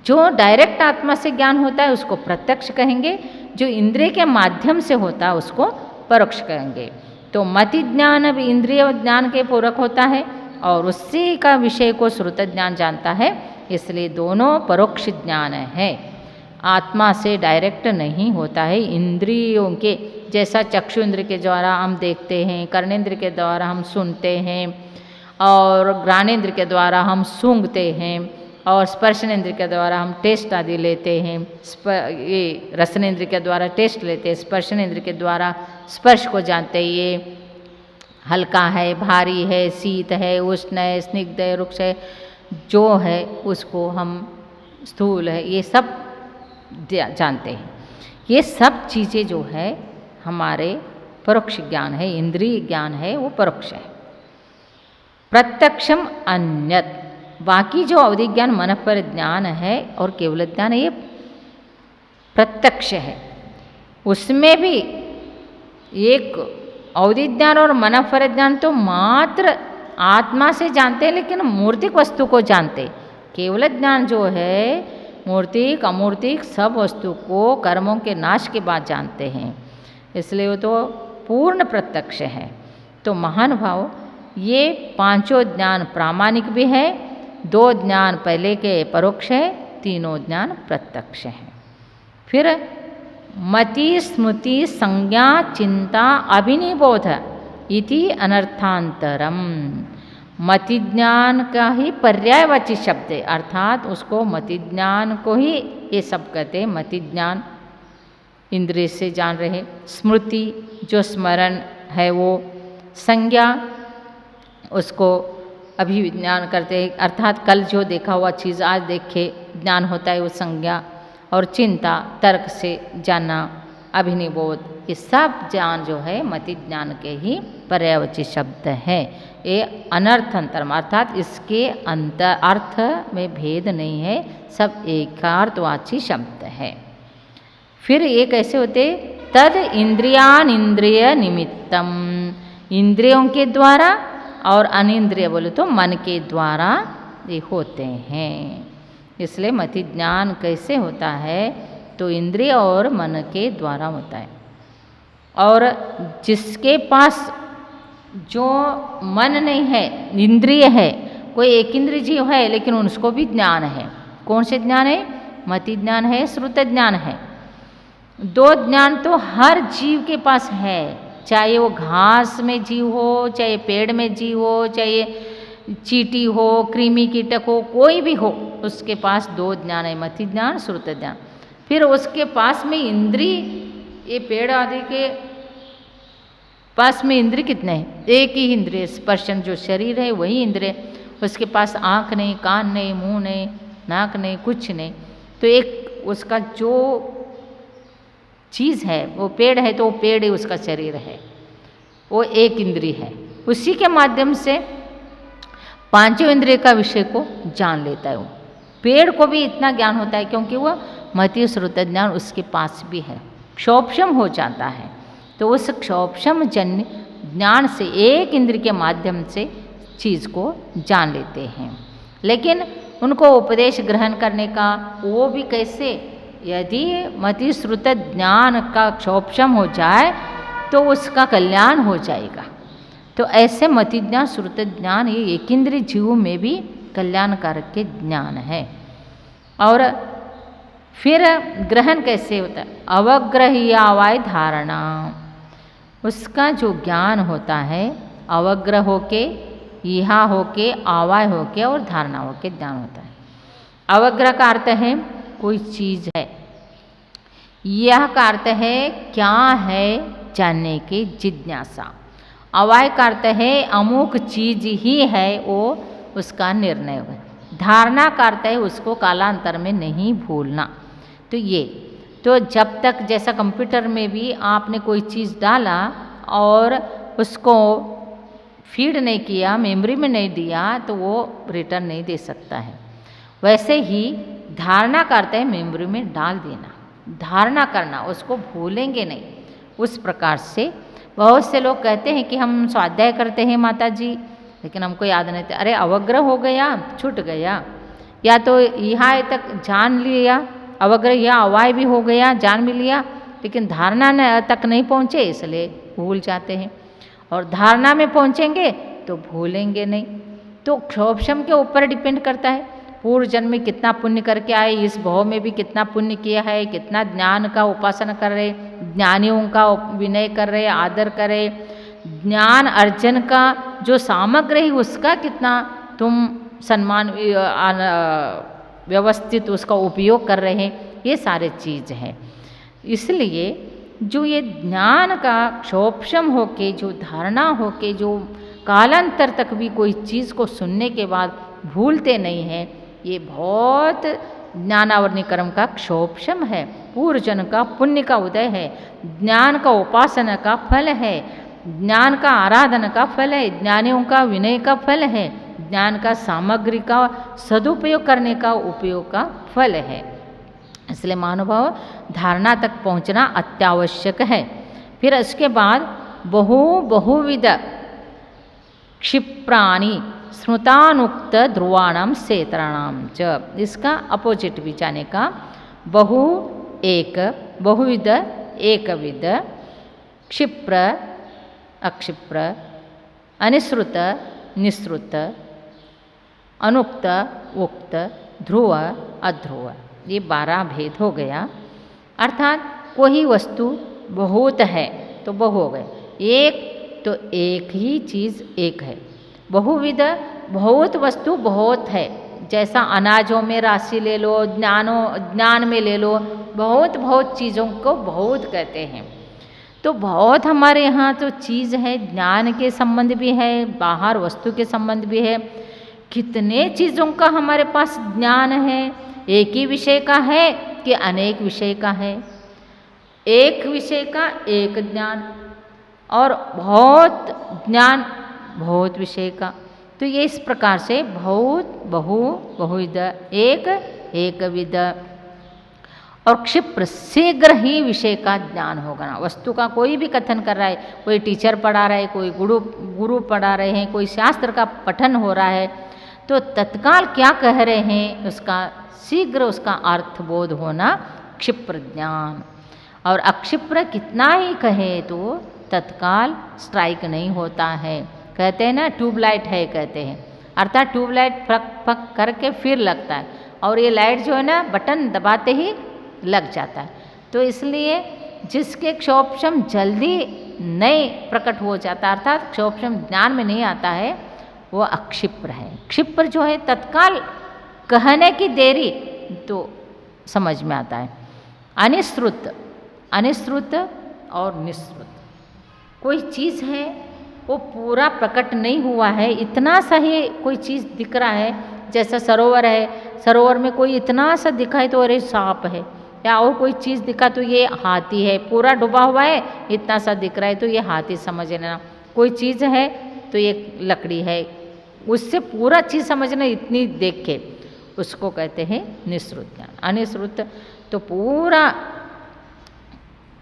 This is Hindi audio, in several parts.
जो डायरेक्ट आत्मा से ज्ञान होता है उसको प्रत्यक्ष कहेंगे, जो इंद्रिय के माध्यम से होता है उसको परोक्ष कहेंगे। तो मति ज्ञान अब इंद्रिय ज्ञान के पूरक होता है और उसी का विषय को श्रुत ज्ञान जानता है, इसलिए दोनों परोक्ष ज्ञान है, आत्मा से डायरेक्ट नहीं होता है। इंद्रियों के जैसा चक्षु इंद्र के द्वारा हम देखते हैं, कर्णेंद्र के द्वारा हम सुनते हैं और घ्राणेंद्र के द्वारा हम सूंघते हैं और स्पर्शनेंद्र के द्वारा हम टेस्ट आदि लेते हैं, ये रसनेंद्र के द्वारा टेस्ट लेते हैं, स्पर्शनेंद्र के द्वारा स्पर्श को जानते हैं, ये हल्का है, भारी है, शीत है, उष्ण है, स्निग्ध है, रुक्ष है, जो है उसको हम स्थूल है, ये सब जानते हैं। ये सब चीज़ें जो है हमारे परोक्ष ज्ञान है, इंद्रिय ज्ञान है, वो परोक्ष है। प्रत्यक्षम अन्यत, बाकी जो अवधि ज्ञान मन पर ज्ञान है और केवल ज्ञान ये प्रत्यक्ष है। उसमें भी एक अवधि ज्ञान और मन पर ज्ञान तो मात्र आत्मा से जानते हैं, लेकिन मूर्तिक वस्तु को जानते। केवल ज्ञान जो है मूर्तिक अमूर्तिक सब वस्तु को कर्मों के नाश के बाद जानते हैं, इसलिए वो तो पूर्ण प्रत्यक्ष है। तो महान भाव ये पांचों ज्ञान प्रामाणिक भी है, दो ज्ञान पहले के परोक्ष है, तीनों ज्ञान प्रत्यक्ष है। फिर मति स्मृति संज्ञा चिंता अभिनिबोध इति अनर्थांतरम, मति ज्ञान का ही पर्यायवाची शब्द है, अर्थात उसको मति ज्ञान को ही ये सब कहते हैं। मति ज्ञान इंद्रिय से जान रहे, स्मृति जो स्मरण है वो, संज्ञा उसको अभिज्ञान करते हैं, अर्थात कल जो देखा हुआ चीज़ आज देखे ज्ञान होता है वो संज्ञा, और चिंता तर्क से जानना, अभिनिबोध, ये सब ज्ञान जो है मति ज्ञान के ही पर्यायवाची शब्द है। ये अनर्थांतरम, अर्थात इसके अंतर अर्थ में भेद नहीं है, सब एकार्थवाची शब्द है। फिर ये कैसे होते, तद इंद्रियान इंद्रिय निमित्तम, इंद्रियों के द्वारा और अनिंद्रिय बोले तो मन के द्वारा ये होते हैं। इसलिए मति ज्ञान कैसे होता है, तो इंद्रिय और मन के द्वारा होता है। और जिसके पास जो मन नहीं है, इंद्रिय है, कोई एक इंद्रिय जीव है लेकिन उसको भी ज्ञान है, कौन से ज्ञान है, मति ज्ञान है, श्रुत ज्ञान है। दो ज्ञान तो हर जीव के पास है, चाहे वो घास में जीव हो, चाहे पेड़ में जीव हो, चाहे चींटी हो, कृमि कीटक हो, कोई भी हो, उसके पास दो ज्ञान है, मति ज्ञान, श्रुत ज्ञान। फिर उसके पास में इंद्रिय, ये पेड़ आदि के पास में इंद्रिय कितने हैं, एक ही इंद्रिय, स्पर्शन जो शरीर है वही इंद्रिय, उसके पास आँख नहीं, कान नहीं, मुंह नहीं, नाक नहीं, कुछ नहीं। तो एक उसका जो चीज़ है वो पेड़ है, तो वो पेड़ ही उसका शरीर है, वो एक इंद्रिय है, उसी के माध्यम से पांचों इंद्रिय का विषय को जान लेता है। वो पेड़ को भी इतना ज्ञान होता है क्योंकि वो मति श्रुत ज्ञान उसके पास भी है, क्षोभशम हो जाता है। तो उस क्षोभशम जन्य ज्ञान से एक इंद्रिय के माध्यम से चीज़ को जान लेते हैं। लेकिन उनको उपदेश ग्रहण करने का वो भी कैसे, यदि मति श्रुत ज्ञान का क्षोभशम हो जाए तो उसका कल्याण हो जाएगा। तो ऐसे मति ज्ञान श्रुत ज्ञान ये एक इंद्रिय जीवों में भी कल्याणकारक के ज्ञान है। और फिर ग्रहण कैसे होता है, अवग्रहीयावाय धारणा, उसका जो ज्ञान होता है अवग्रह होके, इहा होके, आवाय होके और धारणा होके ज्ञान होता है। अवग्रह का अर्थ है कोई चीज़ है, यह का अर्थ है क्या है जानने की जिज्ञासा, अवाय का अर्थ है अमुक चीज ही है वो उसका निर्णय हो, धारणा का अर्थ है उसको कालांतर में नहीं भूलना। तो ये तो जब तक जैसा कंप्यूटर में भी आपने कोई चीज़ डाला और उसको फीड नहीं किया, मेमोरी में नहीं दिया, तो वो रिटर्न नहीं दे सकता है। वैसे ही धारणा करते हैं मेमोरी में डाल देना, धारणा करना, उसको भूलेंगे नहीं। उस प्रकार से बहुत से लोग कहते हैं कि हम स्वाध्याय करते हैं माता जी, लेकिन हमको याद नहीं था, अरे अवग्रह हो गया, छूट गया, या तो यहाँ तक जान लिया, अवग्रह या अवाय भी हो गया, जान भी लिया, लेकिन धारणा तक नहीं पहुँचे इसलिए भूल जाते हैं। और धारणा में पहुँचेंगे तो भूलेंगे नहीं। तो क्षोभशम के ऊपर डिपेंड करता है, पूर्व जन्म में कितना पुण्य करके आए, इस भाव में भी कितना पुण्य किया है, कितना ज्ञान का उपासना कर रहे, ज्ञानियों का विनय कर रहे, आदर करे, ज्ञान अर्जन का जो सामग्री है उसका कितना तुम सम्मान व्यवस्थित उसका उपयोग कर रहे हैं, ये सारे चीज़ हैं। इसलिए जो ये ज्ञान का क्षोभशम होके, जो धारणा होके, जो कालांतर तक भी कोई चीज़ को सुनने के बाद भूलते नहीं हैं, ये बहुत ज्ञानावरणीकरण का क्षोभशम है, पूर्वजन का पुण्य का उदय है, ज्ञान का उपासना का फल है, ज्ञान का आराधना का फल है, ज्ञानियों का विनय का फल है, ज्ञान का सामग्री का सदुपयोग करने का उपयोग का फल है। इसलिए महानुभाव धारणा तक पहुंचना अत्यावश्यक है। फिर इसके बाद बहुविध क्षिप्राणि स्मृतानुक्त ध्रुवाणाम सेतराणाम च, इसका अपोजिट भी जाने का, बहुविध एकविध, क्षिप्र अक्षिप्र, अनिश्रुत निश्रुत, अनुक्त उक्त, ध्रुव अध्रुव, ये 12 भेद हो गया। अर्थात कोई वस्तु बहुत है तो बहु हो गए, एक तो एक ही चीज़ एक है, बहुविध बहुत वस्तु बहुत है, जैसा अनाजों में राशि ले लो, ज्ञान में ले लो, बहुत चीज़ों को बहुत कहते हैं। तो बहुत हमारे यहाँ तो चीज़ है, ज्ञान के संबंध भी है, बाहर वस्तु के संबंध भी है, कितने चीज़ों का हमारे पास ज्ञान है, एक ही विषय का है कि अनेक विषय का है, एक विषय का एक ज्ञान और बहुत ज्ञान बहुत विषय का। तो ये इस प्रकार से बहुविध, एकविध और क्षिप्र शीघ्र ही विषय का ज्ञान होगा ना। वस्तु का कोई भी कथन कर रहा है, कोई टीचर पढ़ा रहा है, कोई गुरु पढ़ा रहे हैं, कोई शास्त्र का पठन हो रहा है, तो तत्काल क्या कह रहे हैं उसका शीघ्र उसका अर्थबोध होना क्षिप्र ज्ञान। और अक्षिप्र कितना ही कहे तो तत्काल स्ट्राइक नहीं होता है। कहते हैं ना ट्यूबलाइट है, कहते हैं, अर्थात ट्यूबलाइट फक फक करके फिर लगता है, और ये लाइट जो है ना बटन दबाते ही लग जाता है। तो इसलिए जिसके क्षोभशम जल्दी नहीं प्रकट हो जाता, अर्थात क्षोभशम ज्ञान में नहीं आता है, वो अक्षिप्र है। क्षिप्र जो है तत्काल कहने की देरी तो समझ में आता है। अनिश्रुत और निश्रुत, कोई चीज़ है वो पूरा प्रकट नहीं हुआ है, इतना सा ही कोई चीज़ दिख रहा है, जैसा सरोवर है, सरोवर में कोई इतना सा दिखाई तो अरे सांप है, या और कोई चीज़ दिखा तो ये हाथी है, पूरा डूबा हुआ है इतना सा दिख रहा है तो ये हाथी समझ लेना। कोई चीज़ है तो ये लकड़ी है, उससे पूरा चीज़ समझना इतनी देख के, उसको कहते हैं निश्रुत ज्ञान। अनिश्रुत तो पूरा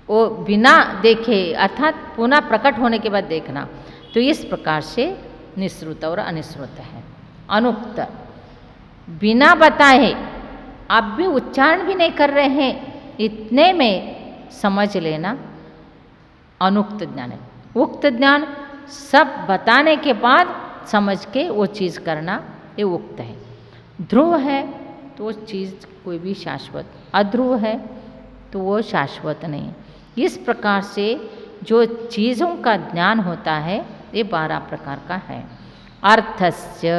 वो बिना देखे, अर्थात पुनः प्रकट होने के बाद देखना, तो इस प्रकार से निश्रुत और अनिश्रुत है। अनुक्त बिना बताए, आप भी उच्चारण भी नहीं कर रहे हैं, इतने में समझ लेना अनुक्त ज्ञान है। उक्त ज्ञान सब बताने के बाद समझ के वो चीज़ करना, ये उक्त है। ध्रुव है तो वो चीज़ कोई भी शाश्वत, अध्रुव है तो वो शाश्वत नहीं। इस प्रकार से जो चीज़ों का ज्ञान होता है ये 12 प्रकार का है। अर्थस्य,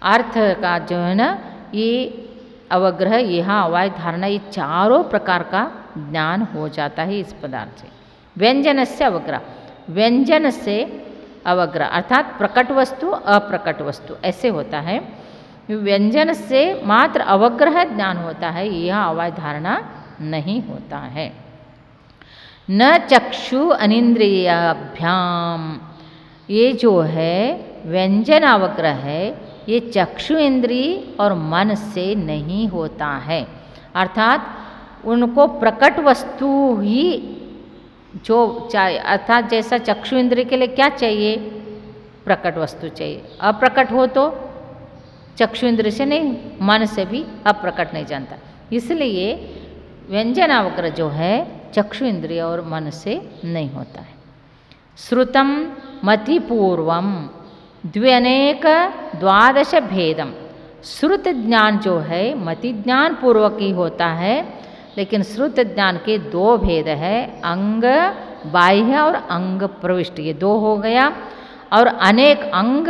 अर्थ का जो है ना, ये अवग्रह, यह अवाय धारणा, ये चारों प्रकार का ज्ञान हो जाता है इस पदार्थ से। व्यंजन से अवग्रह, व्यंजन से अवग्रह अर्थात प्रकट वस्तु अप्रकट वस्तु ऐसे होता है। व्यंजन से मात्र अवग्रह ज्ञान होता है, यह अवाय धारणा नहीं होता है। न चक्षु अनिंद्रियाभ्याम, ये जो है व्यंजन अवग्रह है, ये चक्षु इंद्री और मन से नहीं होता है। अर्थात उनको प्रकट वस्तु ही जो चाहिए, अर्थात जैसा चक्षु इंद्री के लिए क्या चाहिए, प्रकट वस्तु चाहिए। अप्रकट हो तो चक्षु इंद्र से नहीं, मन से भी अप्रकट नहीं जानता। इसलिए व्यंजनावग्र जो है चक्षु इंद्रिय और मन से नहीं होता है। श्रुतम मतिपूर्वम द्व्यनेक द्वादश भेदम, श्रुत ज्ञान जो है मति ज्ञान पूर्वक ही होता है, लेकिन श्रुत ज्ञान के दो भेद है, अंग बाह्य और अंग प्रविष्ट, ये दो हो गया। और अनेक अंग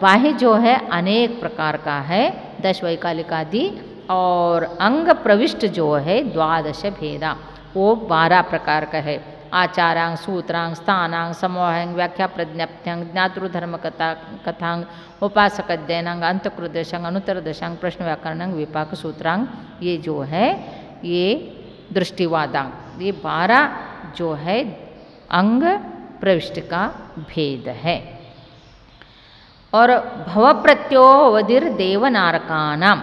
बाह्य जो है अनेक प्रकार का है, 10 वैकालिकादि, और अंग प्रविष्ट जो है द्वादश भेदा, वो 12 प्रकार का है। आचारांग, सूत्रांग, स्थानांग, समूहांग, व्याख्या प्रज्ञप्त्यंग, ज्ञातृधर्म कथांग, उपासक अध्ययनांग, अंतकृदशांग, अनुत्तरदशांग, प्रश्न व्याकरणांग, विपाक सूत्रांग, ये जो है ये दृष्टिवादांग, ये 12 जो है अंग प्रविष्ट का भेद है। और भव प्रत्यो अवधिर देवनारकानाम,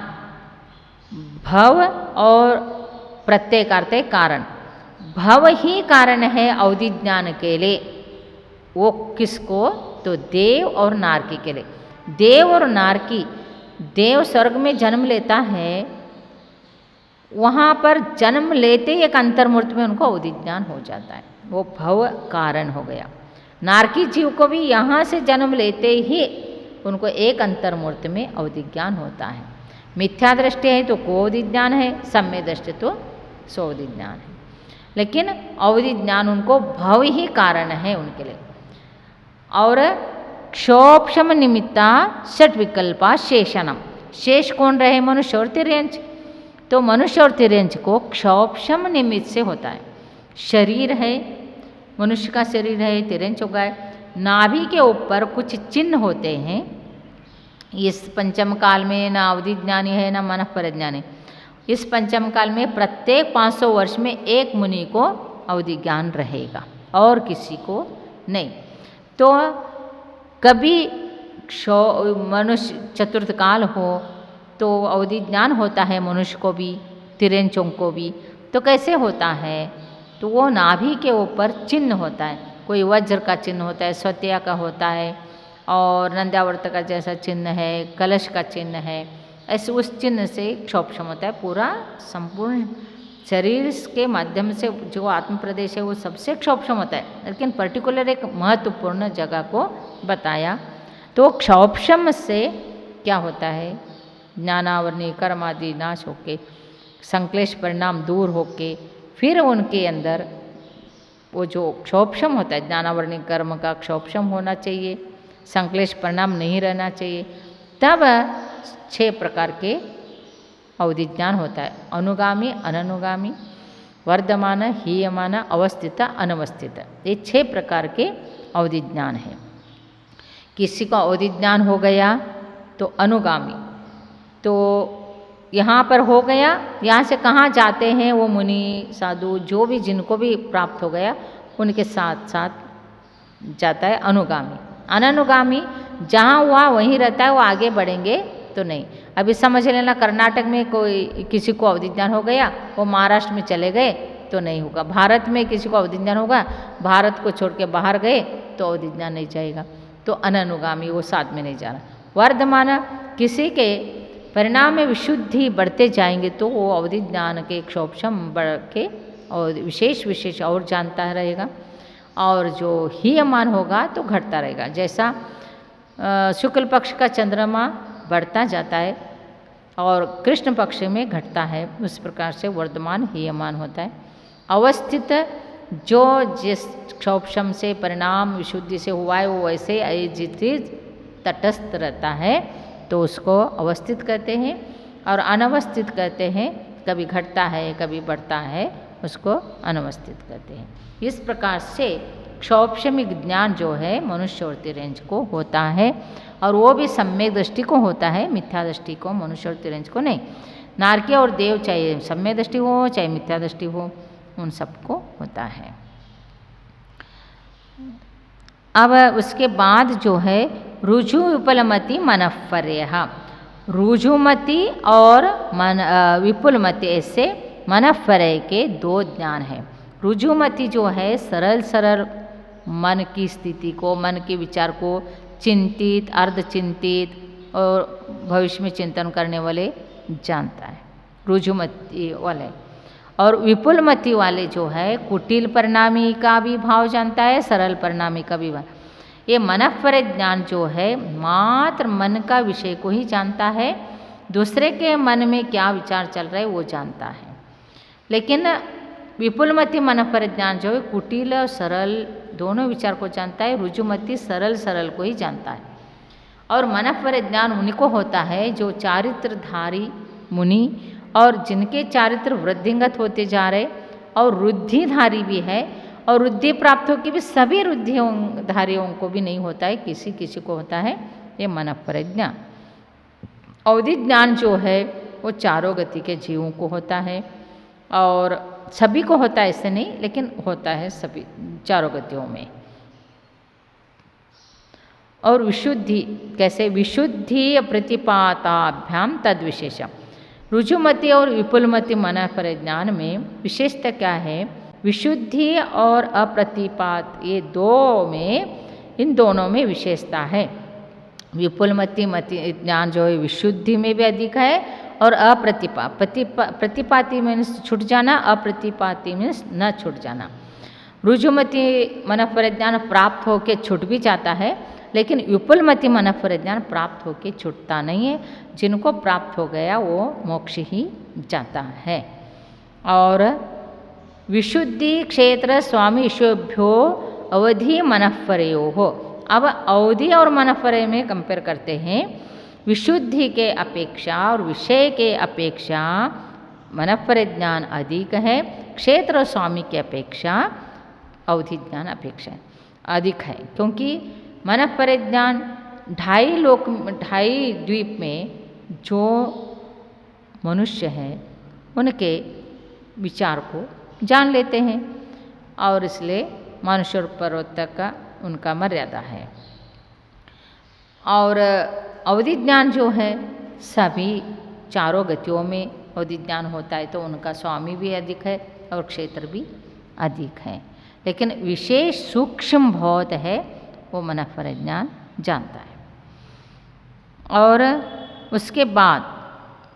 भव और प्रत्यय का अर्थ है कारण, भव ही कारण है अवधि ज्ञान के लिए। वो किसको? तो देव और नारकी के लिए। देव और नारकी, देव स्वर्ग में जन्म लेता है, वहाँ पर जन्म लेते ही एक अंतर्मूर्त में उनको अवधि ज्ञान हो जाता है, वो भव कारण हो गया। नारकी जीव को भी यहाँ से जन्म लेते ही उनको एक अंतर्मूर्त में अवधि ज्ञान होता है। मिथ्या दृष्टि है तो को अवधि ज्ञान है, सम्य दृष्टि तो सोवधि ज्ञान है, लेकिन अवधि ज्ञान उनको भव ही कारण है उनके लिए। और क्षोभशम निमित्ता षट विकल्पा शेषणम, शेष कौन रहे? मनुष्य और तिर्यंच। तो मनुष्य और तिर्यंच को क्षोभशम निमित्त से होता है। शरीर है, मनुष्य का शरीर है, तिर्यंच होगा, नाभि के ऊपर कुछ चिन्ह होते हैं। इस पंचम काल में ना अवधि ज्ञानी है ना मनः परज्ञानी। इस पंचम काल में प्रत्येक 500 वर्ष में एक मुनि को अवधि ज्ञान रहेगा और किसी को नहीं। तो कभी मनुष्य चतुर्थ काल हो तो अवधि ज्ञान होता है मनुष्य को भी, तिर्यंचों को भी। तो कैसे होता है? तो वो नाभि के ऊपर चिन्ह होता है, कोई वज्र का चिन्ह होता है, स्वत्या का होता है, और नंद्यावर्त का जैसा चिन्ह है, कलश का चिन्ह है, ऐसे उस चिन्ह से क्षोभशम होता है। पूरा संपूर्ण शरीर के माध्यम से जो आत्म प्रदेश है वो सबसे क्षोभशम होता है, लेकिन पर्टिकुलर एक महत्वपूर्ण जगह को बताया। तो क्षोभशम से क्या होता है? ज्ञानावरणी कर्म आदि नाश होके, संक्लेश परिणाम दूर होके, फिर उनके अंदर वो जो क्षोभशम होता है, ज्ञानावरणी कर्म का क्षोभशम होना चाहिए, संक्लेश परिणाम नहीं रहना चाहिए, तब 6 प्रकार के अवधि ज्ञान होता है। अनुगामी, अननुगामी, वर्धमान, हीयमान, अवस्थित, अनवस्थित, ये 6 प्रकार के अवधि ज्ञान है। किसी को अवधि ज्ञान हो गया तो अनुगामी, तो यहाँ पर हो गया, यहाँ से कहाँ जाते हैं वो मुनि साधु जो भी जिनको भी प्राप्त हो गया उनके साथ साथ जाता है अनुगामी। अननुगामी जहाँ हुआ वहीं रहता है, वो आगे बढ़ेंगे तो नहीं। अभी समझ लेना, कर्नाटक में कोई किसी को अवधि ज्ञान हो गया, वो महाराष्ट्र में चले गए तो नहीं होगा। भारत में किसी को अवधि ज्ञान होगा, भारत को छोड़ के बाहर गए तो अवधि ज्ञान नहीं जाएगा, तो अननुगामी वो साथ में नहीं जा रहा। वर्धमान, किसी के परिणाम में विशुद्धि बढ़ते जाएंगे तो वो अवधि ज्ञान के क्षोभशम बढ़ के और विशेष और जानता रहेगा। और जो हीयमान होगा तो घटता रहेगा, जैसा शुक्ल पक्ष का चंद्रमा बढ़ता जाता है और कृष्ण पक्ष में घटता है, उस प्रकार से वर्धमान हीयमान होता है। अवस्थित, जो जिस क्षोभशम से परिणाम विशुद्धि से हुआ है वो वैसे जित तटस्थ रहता है तो उसको अवस्थित कहते हैं। और अनवस्थित कहते हैं, कभी घटता है कभी बढ़ता है, उसको अनवस्थित कहते हैं। इस प्रकार से क्षोभशमिक ज्ञान जो है मनुष्य और तिर्यंच को होता है, और वो भी सम्यक दृष्टि को होता है, मिथ्या दृष्टि को मनुष्य और तिर्यंच को नहीं। नारकी और देव चाहे सम्यक दृष्टि हो चाहे मिथ्या दृष्टि हो, उन सबको होता है। अब उसके बाद जो है रुजु विपुलमति मनःपर्यः, रुजुमति और विपुलमति, ऐसे मनःपर्यय के 2 ज्ञान है। रुजुमति जो है सरल सरल मन की स्थिति को, मन के विचार को चिंतित, अर्धचिंतित और भविष्य में चिंतन करने वाले जानता है, रुजुमति वाले। और विपुलमति वाले जो है कुटिल परिणामी का भी भाव जानता है, सरल परिणामी का भी भाव। ये मनःपर ज्ञान जो है मात्र मन का विषय को ही जानता है, दूसरे के मन में क्या विचार चल रहा है वो जानता है। लेकिन विपुलमति मनःपर ज्ञान जो है कुटिल और सरल दोनों विचार को जानता है, रुजुमति सरल को ही जानता है। और मनःपर ज्ञान उनको होता है जो चारित्रधारी मुनि और जिनके चारित्र वृद्धिंगत होते जा रहे और रुद्धिधारी भी है, और रुद्धि प्राप्त होकर भी सभी रुद्धिधारियों को भी नहीं होता है, किसी किसी को होता है, ये मनःपर ज्ञान। अवधि ज्ञान जो है वो चारों गति के जीवों को होता है, और सभी को होता है ऐसे नहीं, लेकिन होता है सभी चारों गतियों में। और विशुद्धि कैसे, विशुद्धि प्रतिपाताभ्याम तद विशेषम। रुजुमति और विपुलमति मनःपर ज्ञान में विशेषता क्या है, विशुद्धि और अप्रतिपात, ये दो में, इन दोनों में विशेषता है। विपुलमति मति ज्ञान जो है विशुद्धि में भी अधिक है, और प्रतिपाती मीन्स छूट जाना, अप्रतिपाती मीन्स न छूट जाना। रुजुमति मनःपर ज्ञान प्राप्त होकर छूट भी जाता है, लेकिन विपुलमति मनःपर ज्ञान प्राप्त होकर छूटता नहीं है, जिनको प्राप्त हो गया वो मोक्ष ही जाता है। और विशुद्धि क्षेत्र स्वामी ईश्वभ्यो अवधि मनःपरयो हो। अब अवधि और मनःपर में कंपेयर करते हैं, विशुद्धि के अपेक्षा और विषय के अपेक्षा मनःपर ज्ञान अधिक है, क्षेत्र स्वामी की अपेक्षा अवधि ज्ञान अपेक्षा अधिक है, क्योंकि मनःपर ज्ञान ढाई द्वीप में जो मनुष्य हैं उनके विचार को जान लेते हैं, और इसलिए मनुष्य पर्वत तक का उनका मर्यादा है। और अवधि ज्ञान जो है सभी चारों गतियों में अवधि ज्ञान होता है, तो उनका स्वामी भी अधिक है और क्षेत्र भी अधिक है, लेकिन विशेष सूक्ष्म बहुत है वो मनःपर ज्ञान जानता है। और उसके बाद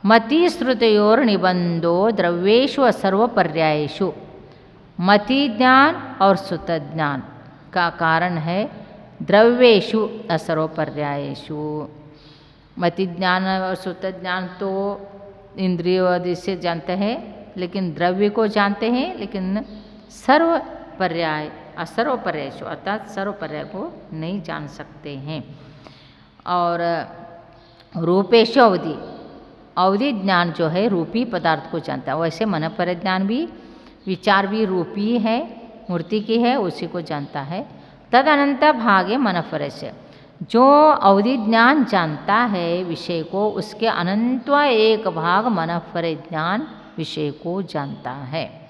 मति श्रुतयोर निबंधो द्रव्येषु सर्वपर्यायेषु, मति ज्ञान और श्रुत ज्ञान का कारण है द्रव्येषु असर्वपर्यायेषु। मति ज्ञान और श्रुत ज्ञान तो इंद्रियों आदि से जानते हैं, लेकिन द्रव्य को जानते हैं, लेकिन सर्वपर्याय असर्वपर्यायेषु अर्थात सर्वपर्याय को नहीं जान सकते हैं। और रूपेषु अवधि, अवधि ज्ञान जो है रूपी पदार्थ को जानता है, वैसे मनःपर ज्ञान भी विचार भी रूपी है, मूर्ति की है, उसी को जानता है। तदनंत भागे मनःपर से, जो अवधि ज्ञान जानता है विषय को, उसके अनंतवा एक भाग मनःपर ज्ञान विषय को जानता है।